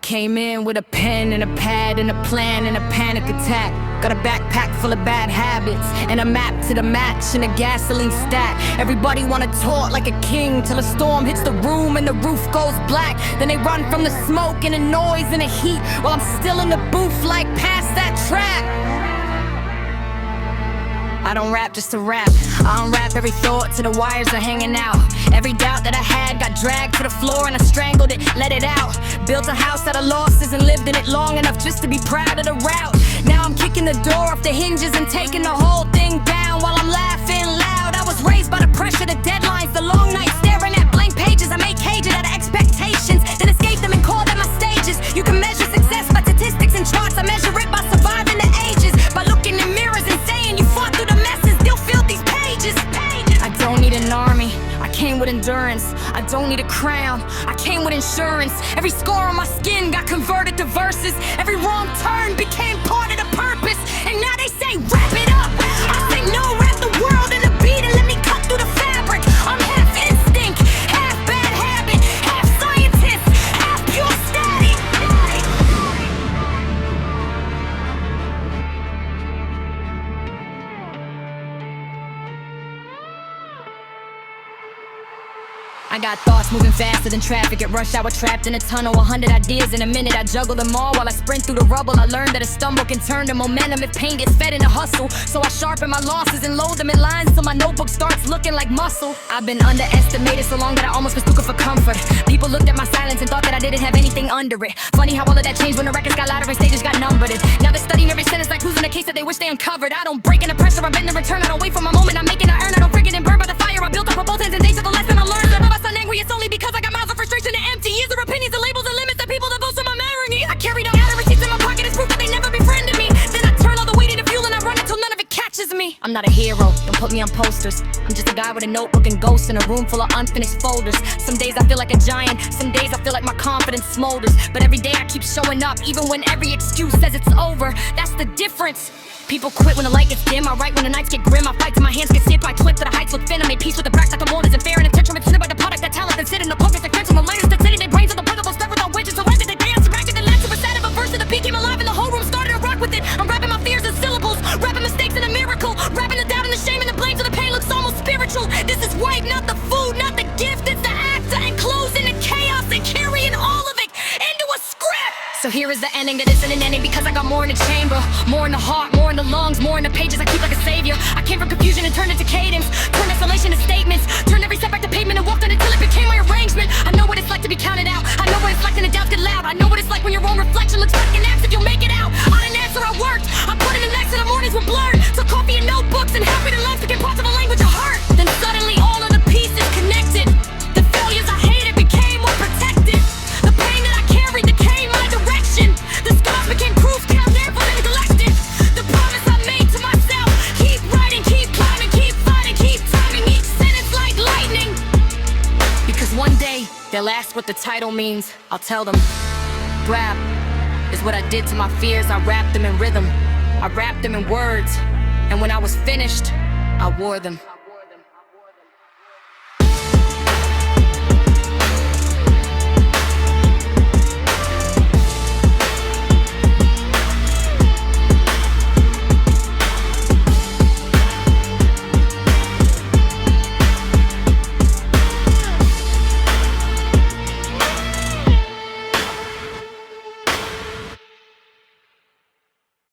came in with a pen and a pad and a plan and a panic attack. Got a backpack full of bad habits and a map to the match and a gasoline stack. Everybody wanna talk like a king till a storm hits the room and the roof goes black. Then they run from the smoke and the noise and the heat while I'm still in the booth like pass that track. I don't rap just to rap. I unwrap every thought till the wires are hanging out. Every doubt that I had got dragged to the floor and I strangled it, let it out. Built a house out of losses and lived in it long enough just to be proud of the route. Now I'm kicking the door off the hinges and taking the whole thing down while I'm laughing loud. I was raised by the pressure, the deadlines, the long nights staring at blank pages. I made cages out of expectations, then escaped them and called them my stages. You can measure success by statistics and charts. I measure it by surviving the ages, by looking in mirrors and saying you fought through the messes, still filled these pages. I don't need an army, I came with endurance. I don't need a crown, I came with insurance. Every scar on my skin got converted to verses. Every wrong turn became part of the purpose. And now they say wrap it up, I say no, wrap the world in a beat and let me cut through the fabric. I'm half instinct, half bad habit, half scientist, half pure static. I got thoughts moving faster than traffic at rush hour, trapped in a tunnel. 100 ideas in a minute, I juggle them all while I sprint through the rubble. I learned that a stumble can turn to momentum if pain gets fed in a hustle. So I sharpen my losses and load them in lines till my notebook starts looking like muscle. I've been underestimated so long that I almost mistook it for comfort. People looked at my silence and thought that I didn't have anything under it. Funny how all of that changed when the records got louder and stages got numbered. Now they're studying every sentence like who's in a case that they wish they uncovered. I don't break in the pressure, I bend the return. I don't wait for my moment, I make it, I earn. I don't forget and burn by the fire I built up on both ends and days of the lesson I learned. If I sound angry, it's only because I got mouths of frustration and empty years of opinions and labels and limits that people that boast on my memory. I carry down out of receipts in my pocket as proof that they never befriended me. Then I turn all the weight into fuel and I run until none of it catches me. I'm not a hero, don't put me on posters. I'm just a guy with a notebook and ghosts in a room full of unfinished folders. Some days I feel like a giant, some days I feel like my confidence smolders. But every day I keep showing up, even when every excuse says it's over. That's the difference. People quit when the light gets dim. I write when the nights get grim. I fight till my hands get stiff. I twit till the heights look thin. I made peace with the bracks like the mold isn't fair. And intention represented by the product that talent that sit in the pockets that catch them. Layers that sit in their brains on the principles stuck without wedges. So why did they dance? Reacted and laughed to a sad of a verse of the beat came alive and the whole room started to rock with it. I'm rapping my fears in syllables, rapping mistakes in a miracle, rapping the doubt and the shame and the blame so the pain looks almost spiritual. This is white, not the food, not the gift. It's the act to enclose in the chaos and carrying all of it into a script. So here is the ending that isn't an ending because I got more in the chamber, more in the heart, more in the lungs, more in the pages I keep like a savior. I came from confusion and turned it to cadence, turned isolation to statements, turned every step back to pavement and walked on it till it became my arrangement. I know what it's like to be counted out, I know what it's like when the doubts get loud, I know what it's like when your own reflection looks like an axe if you'll make it out. I didn't answer, I worked, I put in the next and the mornings were blurred. So coffee and notebooks and half-written lines became parts of a language I heard. Then suddenly all of the pieces connected. The failures I hated became more protected. The pain that I carried became my direction. The scars became proof that I'll never neglected. The promise I made to myself, keep writing, keep climbing, keep fighting, keep timing each sentence like lightning. Because one day, they'll ask what the title means. I'll tell them, rap is what I did to my fears. I wrapped them in rhythm, I wrapped them in words. And when I was finished, I wore them.